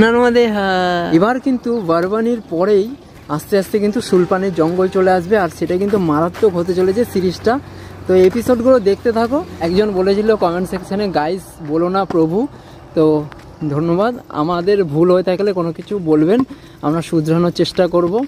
নর্মদে হার। এবার কিন্তু বারবানির পরেই আস্তে আস্তে কিন্তু সুলপানের জঙ্গল চলে আসবে, আর সেটা কিন্তু মারাত্মক হতে চলেছে সিরিজটা। তো এপিসোডগুলো দেখতে থাকো। একজন বলেছিল কমেন্ট সেকশনে, গাইস বলো না প্রভু। তো ধন্যবাদ, আমাদের ভুল হয়ে থাকলে কোনো কিছু বলবেন, আমরা শুধরানোর চেষ্টা করবো।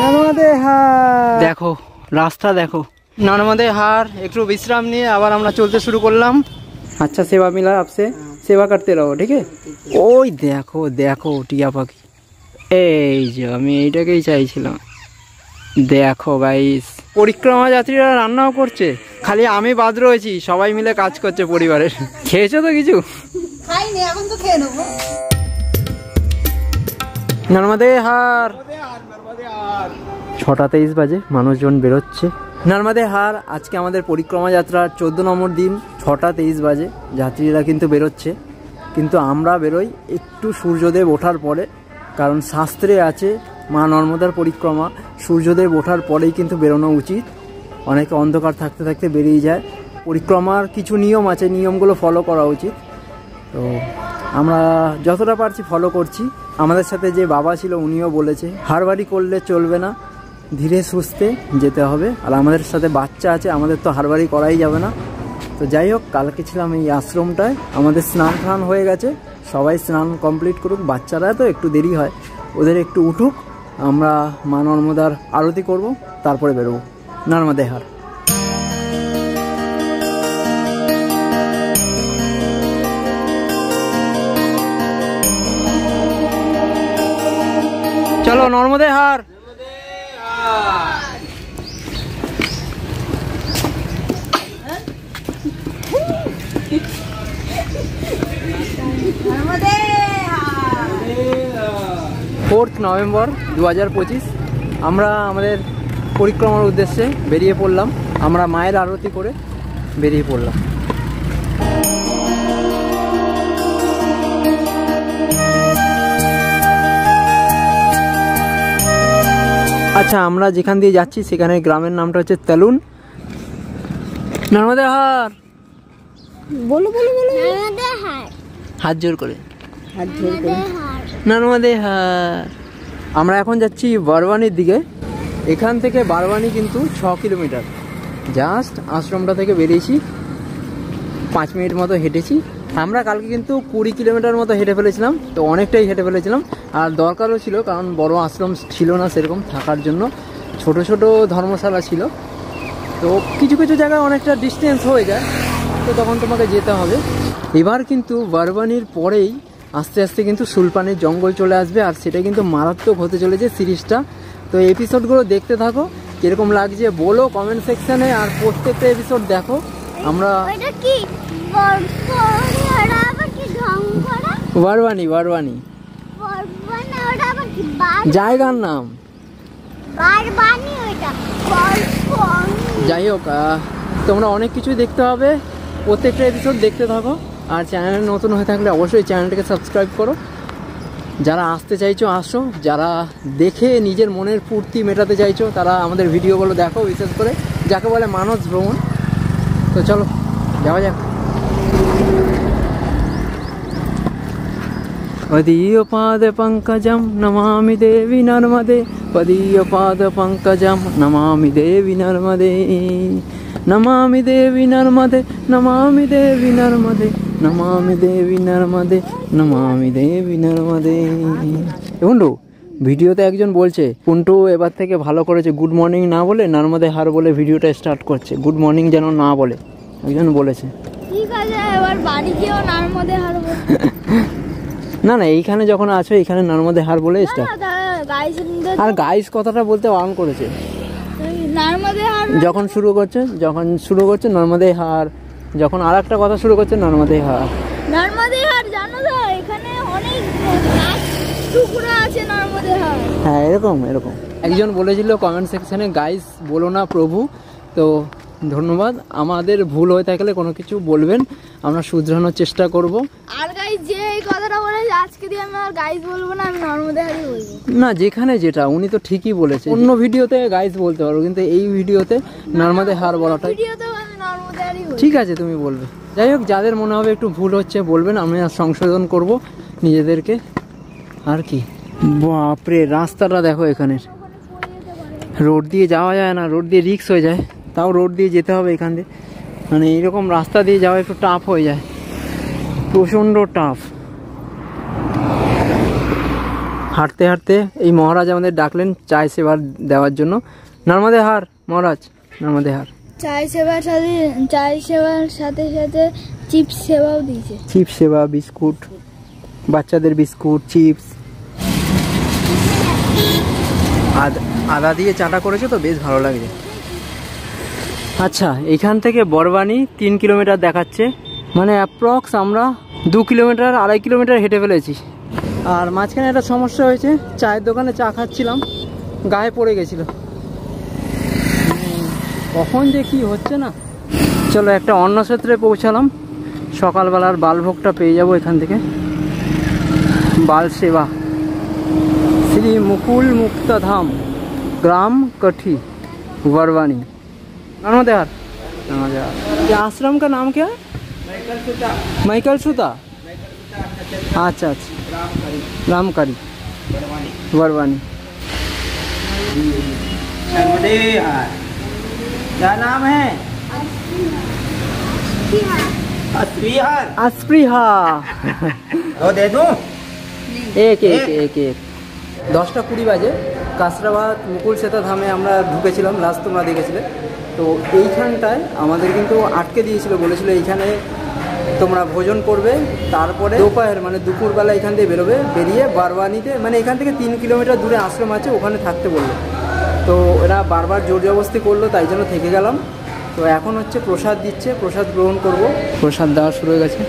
নর্মদে হার দেখো, রাস্তা দেখো। নর্মদে হার। একটু বিশ্রাম নিয়ে আবার আমরা চলতে শুরু করলাম। আচ্ছা সেবা মিলা আপসে সেবা করতে রহো, ঠিক আছে? ওই দেখো দেখো টিয়া পাখি, এই যে আমি এইটাকেই চাইছিলাম। দেখো গাইস, পরিক্রমা যাত্রীরা রান্নাও করছে, খালি আমি বাদ রয়েছি, সবাই মিলে কাজ করছে পরিবারের। খেয়েছো তো কিছু? খাইনি, এখন তো খেয়ে নেবো। নর্মদে হার। 6:23 বাজে, মানুষজন বেরোচ্ছে। নর্মদে হার। আজকে আমাদের পরিক্রমা যাত্রার 14 নম্বর দিন। 6:23 বাজে, যাত্রীরা কিন্তু বেরোচ্ছে, কিন্তু আমরা বেরোই একটু সূর্যদেব ওঠার পরে, কারণ শাস্ত্রে আছে মা নর্মদার পরিক্রমা সূর্যদেব ওঠার পরেই কিন্তু বেরোনো উচিত। অনেকে অন্ধকার থাকতে থাকতে বেরিয়ে যায়। পরিক্রমার কিছু নিয়ম আছে, নিয়মগুলো ফলো করা উচিত। তো আমরা যতটা পারছি ফলো করছি। আমাদের সাথে যে বাবা ছিল উনিও বলেছে হাড়বাড়ি করলে চলবে না, ধীরে সুস্থে যেতে হবে। আর আমাদের সাথে বাচ্চা আছে, আমাদের তো হাড়বাড়ি করাই যাবে না। তো যাই হোক, কালকে ছিলাম এই আশ্রমটায়, আমাদের স্নান টান হয়ে গেছে, সবাই স্নান কমপ্লিট করুক। বাচ্চারা তো একটু দেরি হয়, ওদের একটু উঠুক, আমরা মা নর্মদার আরতি করব, তারপরে বেরোবো। নর্মদে হার। চলো নর্মদে হার। ফোর্থ নভেম্বর 2025 আমরা আমাদের পরিক্রমার উদ্দেশ্যে বেরিয়ে পড়লাম। আমরা মায়ের আরতি করে বেরিয়ে পড়লাম। আচ্ছা, আমরা যেখান দিয়ে যাচ্ছি সেখানে গ্রামের নামটা হচ্ছে তেলুন। নর্মদে হার বলো বলো বলো। হাত জোর করে, হাত জোর করে। নর্মদে হার। আমরা এখন যাচ্ছি বারবানির দিকে। এখান থেকে বারবানি কিন্তু 6 কিলোমিটার। জাস্ট আশ্রমটা থেকে বেরিয়েছি, 5 মিনিট মতো হেঁটেছি। আমরা কালকে কিন্তু 20 কিলোমিটার মতো হেঁটে ফেলেছিলাম, তো অনেকটাই হেঁটে ফেলেছিলাম। আর দরকারও ছিল, কারণ বড় আশ্রম ছিল না সেরকম থাকার জন্য, ছোট ছোট ধর্মশালা ছিল। তো কিছু কিছু জায়গায় অনেকটা ডিস্টেন্স হয়ে যায়, তো তখন তোমাকে যেতে হবে। এবার কিন্তু বারবানির পরেই আস্তে আস্তে কিন্তু সুলপানের জঙ্গল চলে আসবে, আর সেটা কিন্তু মারাত্মক হতে চলেছে সিরিজটা। তো এপিসোডগুলো দেখতে থাকো, কীরকম লাগছে বলো কমেন্ট সেকশানে। আর প্রত্যেকটা এপিসোড দেখো। আমরা বারবানি বারবানি জায়গার নাম। যাই হোক, তোমরা অনেক কিছুই দেখতে হবে, প্রত্যেকটা এপিসোড দেখতে থাকো। আর চ্যানেলে নতুন হয়ে থাকলে অবশ্যই চ্যানেলটাকে সাবস্ক্রাইব করো। যারা আসতে চাইছো আসো, যারা দেখে নিজের মনের পূর্তি মেটাতে চাইছো তারা আমাদের ভিডিওগুলো দেখো, বিশেষ করে যাকে বলে মানস ভ্রমণ। তো চলো যাওয়া যাক। পদীয় পাদ পঙ্কজম নমামি দেবী নর্মদে, পদীয় পাদ পঙ্কজম নমামি দেবী নর্মদে, নমামি দেবী নর্মদে, নমামি দেবী নর্মদে, নমামি দেবী নর্মদে, নমামি দেবী নর্মদে। বন্ধু, ভিডিওতে একজন বলছে কুন্টু এবার থেকে ভালো করেছে, গুড মর্নিং না বলে নর্মদে হার বলে ভিডিওটা স্টার্ট করছে, গুড মর্নিং যেন না বলে একজন বলেছে। ঠিক আছে, এবার বাড়ি গিয়েও নর্মদে হার বলে। না না, এইখানে যখন আছো এখানে নর্মদে হার বলে স্টার্ট। আর গাইস কথাটা বলতে বারণ করেছে। যখন শুরু করছে নর্মদে হার, যখন আর একটা কথা শুরু করছে নর্মদে হার। নর্মদে হার জানো তো, এখানে অনেক টুকরো আছে নর্মদে হার। হ্যাঁ, এরকম একজন বলেছিল কমেন্ট সেকশনে, গাইস বলো না প্রভু। তো ধন্যবাদ, আমাদের ভুল হয়ে থাকলে কোনো কিছু বলবেন, আমরা শুধরানোর চেষ্টা করব। আর গাইস যে এই কথাটা বলে আজকে দিয়ে আমি আর গাইস বলবো না, আমি নর্মদে হারই বলবো। না, যেখানে যেটা উনি তো ঠিকই বলেছে, অন্য ভিডিওতে গাইস বলতে পারো, কিন্তু এই ভিডিওতে নর্মদে হার বলাটা, ভিডিওতে আমি নর্মদে হারই বলবো। ঠিক আছে তুমি বলবে। যাই হোক, যাদের মনে হবে একটু ভুল হচ্ছে বলবেন, আমি সংশোধন করব নিজেদেরকে। আর কি, বাপরে রাস্তাটা দেখো, এখানের রোড দিয়ে যাওয়া যায় না, রোড দিয়ে রিস্ক হয়ে যায়, তাও রোড দিয়ে যেতে হবে এখান দিয়ে। মানে এইরকম রাস্তা দিয়ে যাওয়া একটু টাফ হয়ে যায়, প্রচণ্ড টাফ। হাঁটতে হাঁটতে এই মহারাজ আমাদের ডাকলেন চায় সেবা দেওয়ার জন্য। নর্মদে হার মহারাজ, নর্মদে হার। চাই সেবার সাথে সাথে চিপস সেবাও দিয়েছে। চিপস সেবা, বিস্কুট, বাচ্চাদের বিস্কুট, চিপস, আদা দিয়ে চাটা করেছে তো বেশ ভালো লাগছে। আচ্ছা, এখান থেকে বরবানি 3 কিলোমিটার দেখাচ্ছে, মানে অ্যাপ্রক্স আমরা 2 কিলোমিটার 2.5 কিলোমিটার হেঁটে ফেলেছি। আর মাঝখানে একটা সমস্যা হয়েছে, চায়ের দোকানে চা খাচ্ছিলাম, গায়ে পড়ে গেছিল, কখন যে কি হচ্ছে না। চলো, একটা অন্ন ক্ষেত্রে পৌঁছালাম, সকালবেলার বালভোগটা পেয়ে যাবো এখান থেকে। বাল সেবা, শ্রী মুকুল মুক্তাধাম, ग्राम कठी, बरवानी, नर्मदेहार। ये आश्रम का नाम क्या है? माइकल सुता। अच्छा अच्छा, रामकारी, बरवानी। क्या नाम है? अस्पृहा। वो दे दूं? एक एक एक एक 10টা 20 বাজে কাসরাবাদ মুকুল সেতা ধামে আমরা ঢুকেছিলাম, লাস্ট তোমরা দেখেছিলে। তো এইখানটায় আমাদের কিন্তু আটকে দিয়েছিল, বলেছিল এইখানে তোমরা ভোজন করবে, তারপরে দুপুর মানে দুপুরবেলা এখান থেকে বেরোবে, বেরিয়ে বারওয়ানিতে, মানে এখান থেকে 3 কিলোমিটার দূরে আশ্রম আছে, ওখানে থাকতে বললো। তো এরা বারবার জোর জবরদস্তি করলো, তাই জন্য থেকে গেলাম। তো এখন হচ্ছে প্রসাদ দিচ্ছে, প্রসাদ গ্রহণ করব। প্রসাদ দেওয়া শুরু হয়ে গেছে।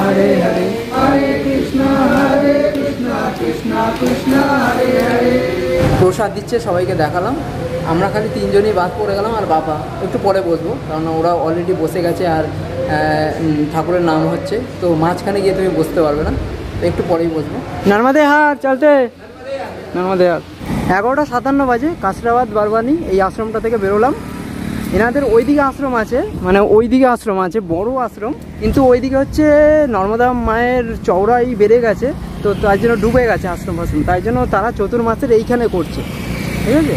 হরে হরে, হরে কৃষ্ণ কৃষ্ণ কৃষ্ণ হরে হরে। প্রসাদ দিচ্ছে, সবাইকে দেখালাম। আমরা খালি 3 জনই বাদ পড়ে গেলাম, আর বাবা একটু পরে বসবো, কারণ ওরা অলরেডি বসে গেছে, আর ঠাকুরের নাম হচ্ছে, তো মাঝখানে গিয়ে তুমি বসতে পারবে না, তো একটু পরেই বসবো। নর্মদে হার চলতে, নর্মদে হার। 11:57 বাজে কাসরাবাদ বারওয়ানি এই আশ্রমটা থেকে বেরোলাম। এনাদের ওইদিকে আশ্রম আছে, মানে ওইদিকে আশ্রম আছে, বড় আশ্রম, কিন্তু ওইদিকে হচ্ছে নর্মদা মায়ের চওড়াই বেড়ে গেছে, তো তার জন্য ডুবে গেছে আশ্রম, তাই জন্য তারা চতুর্মাসের এইখানে করছে, ঠিক আছে।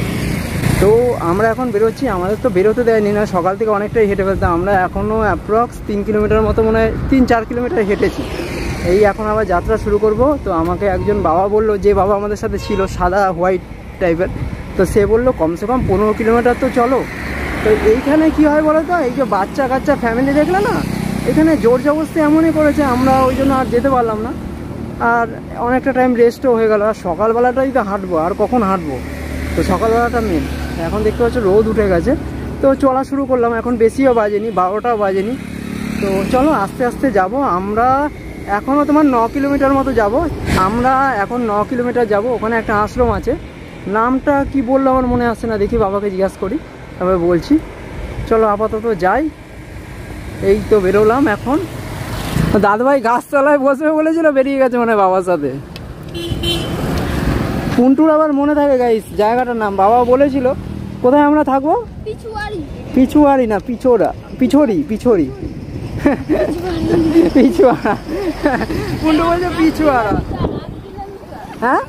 তো আমরা এখন বেরোচ্ছি, আমাদের তো বেরোতে দেয়নি না, সকাল থেকে অনেকটাই হেঁটে ফেলতাম আমরা, এখনও অ্যাপ্রক্স 3 কিলোমিটার মতো, মনে হয় 3-4 কিলোমিটার হেঁটেছি। এই এখন আবার যাত্রা শুরু করব। তো আমাকে একজন বাবা বলল, যে বাবা আমাদের সাথে ছিল, সাদা হোয়াইট টাইপের, তো সে বললো কমসে কম 15 কিলোমিটার তো চলো। তো এইখানে কি হয় বলো তো, এই যে বাচ্চা কাচ্চা ফ্যামিলি দেখলে না, এখানে জোর জবরদস্তি এমনই করেছে, আমরা ওই জন্য আর যেতে পারলাম না, আর অনেকটা টাইম রেস্টও হয়ে গেল। আর সকালবেলাটাই তো হাঁটবো, আর কখন হাঁটবো, তো সকালবেলাটা মেন। এখন দেখতে পাচ্ছ রোদ উঠে গেছে, তো চলা শুরু করলাম। এখন বেশিও বাজেনি, 12টাও বাজেনি। তো চলো আস্তে আস্তে যাব। আমরা এখনও তোমার 9 কিলোমিটার মতো যাব। আমরা এখন 9 কিলোমিটার যাব, ওখানে একটা আশ্রম আছে, নামটা কি বললো আমার মনে আসছে না, দেখি বাবাকে জিজ্ঞাসা করি, তবে বলছি। চলো আপাতত যাই। এই তো বেরোলাম এখন। দাদুভাই গাছতলায় বসবে বলেছিল, বেরিয়ে গেছে মানে বাবার সাথে। পুন্টুর আবার মনে থাকে গাইস জায়গাটার নাম, বাবা বলেছিল। কোথায় আমরা থাকবো? পিছুয়ারি না, পিছোড়া, পিছড়ি, পিছড়ি, পিছুয়ারা। পুন্টু বলছে পিছুয়ারা। হ্যাঁ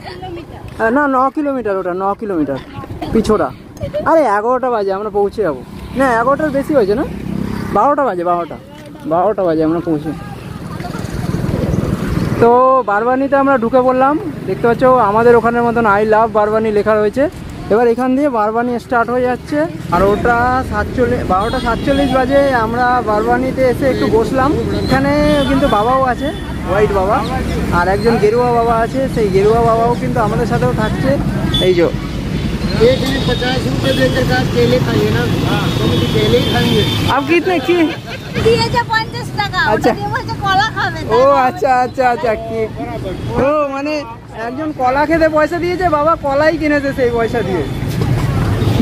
না, 9 কিলোমিটার ওটা, 9 কিলোমিটার পিছোড়া। আরে 11টা বাজে আমরা পৌঁছে যাবো। না 11টার বেশি হয়েছে না, 12টা বাজে, 12টা বাজে আমরা পৌঁছে। তো বারওয়ানিতে আমরা ঢুকে পড়লাম, দেখতে পাচ্ছ আমাদের ওখানের মতন আই লাভ বারওয়ানি লেখা রয়েছে। এবার এখান দিয়ে বারওয়ানি স্টার্ট হয়ে যাচ্ছে। আর ওটা 12:47 বাজে আমরা বারওয়ানিতে এসে একটু বসলাম। এখানে কিন্তু বাবাও আছে, হোয়াইট বাবা, আর একজন গেরুয়া বাবা আছে, সেই গেরুয়া বাবাও কিন্তু আমাদের সাথেও থাকছে। এই যে 50 रुपये देकर का केले खाइए ना, तो मुझे केले ही खाएंगे। आप कितने की দিয়েছে 50 টাকা, আচ্ছা। ওটা দিয়ে বলছে কলা খাবে। ও আচ্ছা আচ্ছা আচ্ছা, কি ও মানে একজন কলা খেতে পয়সা দিয়েছে, বাবা কলাই কিনেছে সেই পয়সা দিয়ে।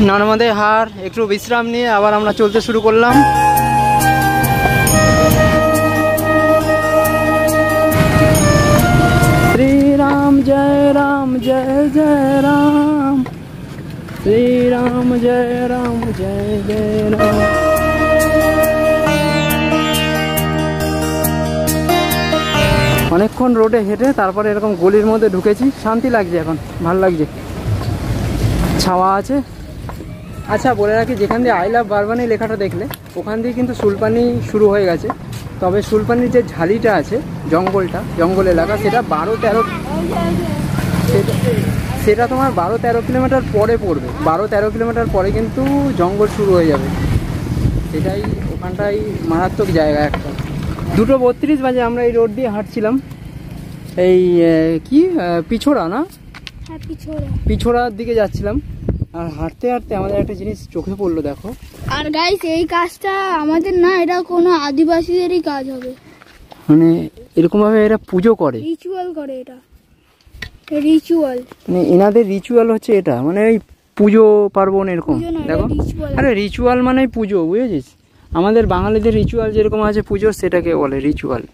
নর্মদে হার একটু বিশ্রাম নিয়ে আবার আমরা চলতে শুরু করলাম। শ্রীরাম জয় রাম, জয় জয় রাম, শ্রী রাম জয় জয় রাম। অনেকক্ষণ রোডে হেঁটে তারপরে এরকম গলির মধ্যে ঢুকেছি, শান্তি লাগছে, এখন ভালো লাগছে, ছাওয়া আছে। আচ্ছা বলে রাখি, যেখান দিয়ে আই লাভ বারবানি লেখাটা দেখলে ওখান দিয়ে কিন্তু সুলপানি শুরু হয়ে গেছে, তবে সুলপানির যে ঝালিটা আছে, জঙ্গল এলাকা, সেটা 12-13 সেটা তোমার 12-13 কিলোমিটার পরে পড়বে। 12-13 কিলোমিটার পরে কিন্তু জঙ্গল শুরু হয়ে যাবে, সেটাই ওখানটাই মারাত্মক জায়গা একটা। 2:32 বাজে আমরা এই রোড দিয়ে হাঁটছিলাম, এই কি পিছোড়া না, হ্যাঁ পিছোড়ার দিকে যাচ্ছিলাম। আর হাঁটতে হাঁটতে আমাদের একটা জিনিস চোখে পড়লো, দেখো। আর গাইস এই কাজটা আমাদের না, এটা কোনো আদিবাসীদেরই কাজ হবে, মানে এরকম ভাবে এরা পুজো করে, রিচুয়াল করে, এটা রিচুয়াল, মানে এনাদের রিচুয়াল হচ্ছে এটা, মানে ওই পুজো পার্বণ এরকম। দেখো, আরে রিচুয়াল মানে পুজো, বুঝেছিস? আমাদের বাঙালিদের রিচুয়াল যেরকম আছে পুজোর, সেটাকে বলে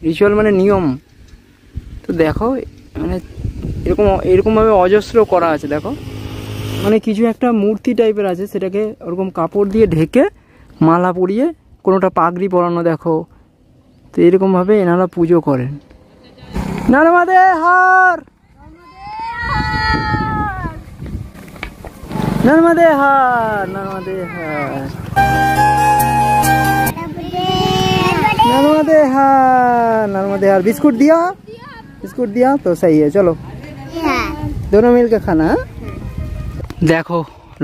রিচুয়াল মানে নিয়ম। তো দেখো মানে এরকমভাবে অজস্র করা আছে, দেখো, মানে কিছু একটা মূর্তি টাইপের আছে, সেটাকে ওরকম কাপড় দিয়ে ঢেকে মালা পরিয়ে কোনোটা পাগড়ি পরানো, দেখো। তো এরকমভাবে এনারা পুজো করেন। নর্মদে হার, নর্মদে হার, নর্মদে হার, नर्मदे हार, नर्मदे हार। बिस्कुट दिया तो सही है, चलो दोनों मिल के खाना। দেখো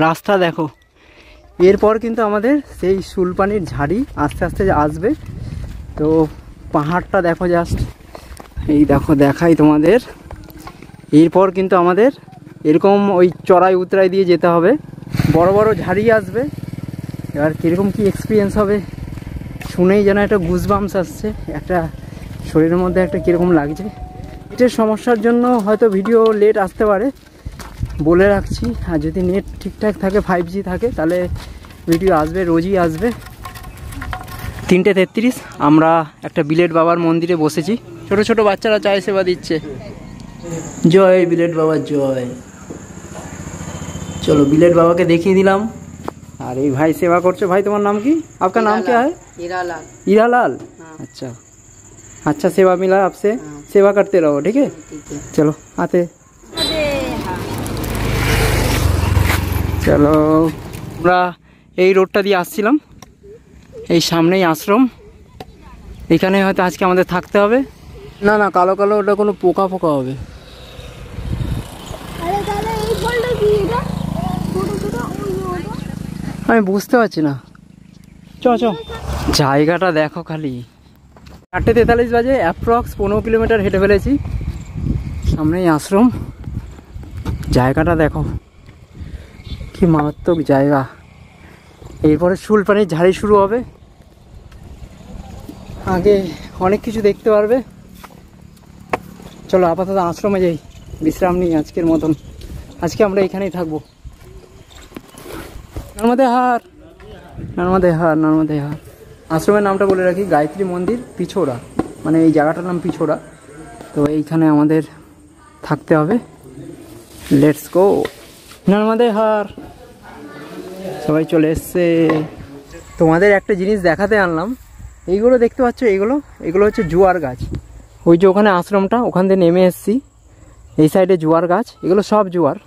রাস্তা দেখো, এরপর কিন্তু আমাদের সেই সুলপানির ঝাড়ি আস্তে আস্তে আসবে। তো পাহাড়টা দেখো জাস্ট, এই দেখো দেখাই তোমাদের। এরপর কিন্তু আমাদের এরকম ওই চড়াই উতরাই দিয়ে যেতে হবে, বড় বড় ঝাড়ি আসবে। এবার কীরকম কি এক্সপিরিয়েন্স হবে শুনেই যেন একটা গুজবাম্পস আসছে, একটা শরীরের মধ্যে একটা কীরকম লাগছে। এটার সমস্যার জন্য হয়তো ভিডিও লেট আসতে পারে, বলে রাখছি। আর যদি নেট ঠিকঠাক থাকে, 5G থাকে, তাহলে ভিডিও আসবে, রোজই আসবে। 3:33 আমরা একটা বিলেট বাবার মন্দিরে বসেছি, ছোট ছোট বাচ্চারা চায় সেবা দিচ্ছে। জয় বিলেট বাবা জয়। চলো বিলেট বাবাকে দেখিয়ে দিলাম, আর এই ভাই সেবা করছে। ভাই তোমার नाम की? आपका नाम क्या है? हीरालाल। हीरालाल, अच्छा अच्छा, सेवा मिला आपसे, सेवा करते रहो, ठीक है? चलो आते। চলো আমরা এই রোডটা দিয়ে আসছিলাম, এই সামনেই আশ্রম, এখানে হয়তো আজকে আমাদের থাকতে হবে। না না, কালো কালো ওটা কোনো পোকা পোকা হবে। আমি বুঝতে পারছি না, চ জায়গাটা দেখো খালি। 4:43 বাজে, অ্যাপ্রক্স 15 কিলোমিটার হেঁটে ফেলেছি, সামনেই আশ্রম। জায়গাটা দেখো কি মারাত্মক জায়গা। এরপরে সুলপানির ঝাড়ি শুরু হবে, আগে অনেক কিছু দেখতে পারবে। চলো আপাতত আশ্রমে যাই, বিশ্রাম নিই আজকের মতন। আজকে আমরা এখানেই থাকবো। নর্মদে হার, নর্মদে হার, নর্মদে হার। আশ্রমের নামটা বলে রাখি, গায়ত্রী মন্দির পিছোড়া, মানে এই জায়গাটার নাম পিছোড়া। তো এইখানে আমাদের থাকতে হবে। Let's go. নর্মদে হার। সবাই চলে এসছে। তোমাদের একটা জিনিস দেখাতে আনলাম, এইগুলো দেখতে পাচ্ছ, এগুলো হচ্ছে জুয়ার গাছ। ওই যে ওখানে আশ্রমটা, ওখান থেকে নেমে এসছি, এই সাইডে জুয়ার গাছ, এগুলো সব জুয়ার।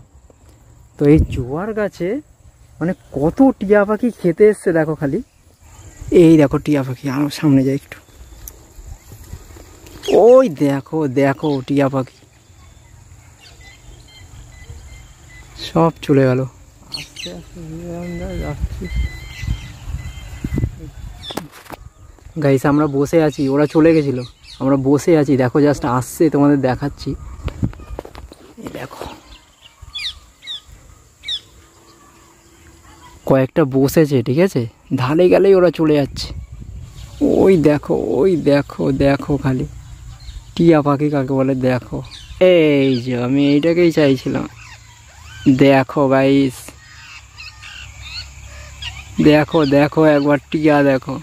তো এই জুয়ার গাছে মানে কত টিয়া পাখি খেতে এসছে দেখো খালি। এই দেখো টিয়া পাখি, আমার সামনে যাই একটু, ওই দেখো দেখো টিয়া পাখি সব চলে গেল। আস্তে আস্তে আমরা যাচ্ছি গাইস, আমরা বসে আছি, ওরা চলে গেছিল, আমরা বসে আছি, দেখো জাস্ট আসছে, তোমাদের দেখাচ্ছি। এই দেখো কয়েকটা বসেছে, ঠিক আছে, ধারে গেলেই ওরা চলে যাচ্ছে। ওই দেখো, ওই দেখো, দেখো খালি টিয়া পাখি কাকে বলে দেখো। এই যে আমি এইটাকেই চাইছিলাম, দেখো গাইস, দেখো দেখো একবার টিয়া দেখো।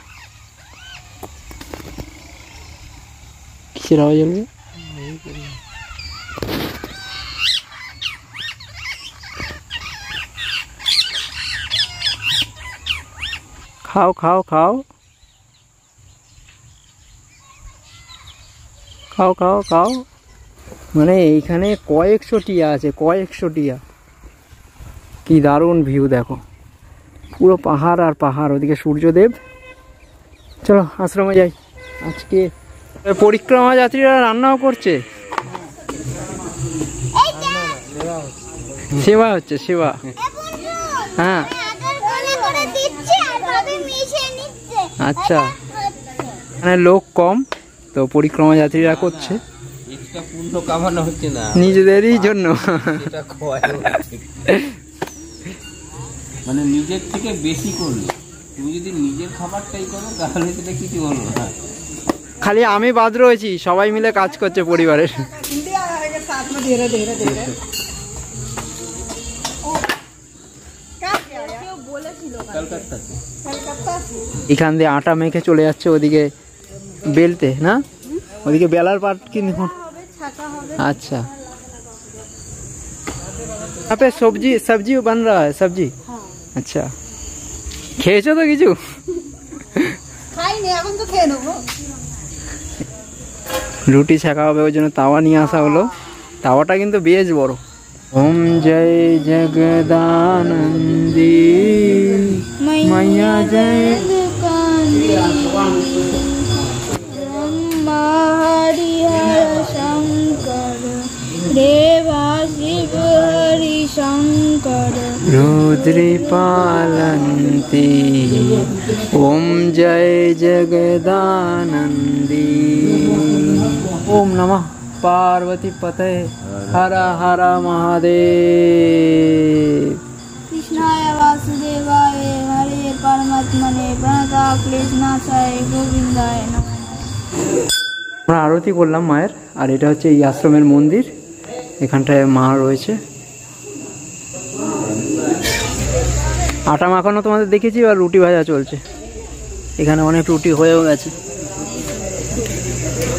কিসের আওয়াজ হলো? খাও খাও খাও খাও খাও খাও। মানে এইখানে কয়েকশো টিয়া আছে, কয়েকশো টিয়া। কি দারুণ ভিউ দেখো, পুরো পাহাড় আর পাহাড়, ওদিকে সূর্যদেব। চলো আশ্রমে যাই। আজকে পরিক্রমা যাত্রীরা রান্নাও করছে, সেবা হচ্ছে, সেবা। হ্যাঁ আচ্ছা, মানে লোক কম তো পরিক্রমা যাত্রীরা করছে, নিজেদেরই জন্য। মানে নিজের থেকে বেশি করলে, তুমি যদি নিজের খাবারটাই করো তাহলে সেটা কিছু হলো না। খালি আমি বাদ রয়েছি, সবাই মিলে কাজ করছে পরিবারের। এখান দিয়ে আটা মেখে চলে যাচ্ছে ওদিকে বেলতে, না ওদিকে বেলার পাট কি দেখুন। अच्छा, यहाँ पे सब्जी बन रहा है, सब्जी। अच्छा, খেয়েছো তো কিছু? খাইনি, এখন তো খেয়ে নেবো। রুটি ছেঁকা হবে, ওই জন্য তাওয়া নিয়ে আসা হলো। তাওয়াটা কিন্তু বেশ বড়। ओम जय जगदानंदी मैया जय ब्रह्मा हरिहर शंकर देवा शिव हरि शंकर रुद्री पालन्ति। ओम जय जगदानंदी। ओम नमः पार्वती पते हर हर महादेव। कृष्णाय वासुदेवाय हरे परमात्मने प्रणता क्लेशनाशाय गोविंदाय नमः। আমরা আরতি করলাম মায়ের, আর এটা হচ্ছে এই আশ্রমের মন্দির। এখানটায় মা রয়েছে। আটা মাখানো তোমাদের দেখেছি, আর রুটি ভাজা চলছে। এখানে অনেক রুটি হয়েও গেছে।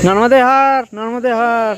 নর্মদে হার, নর্মদে হার।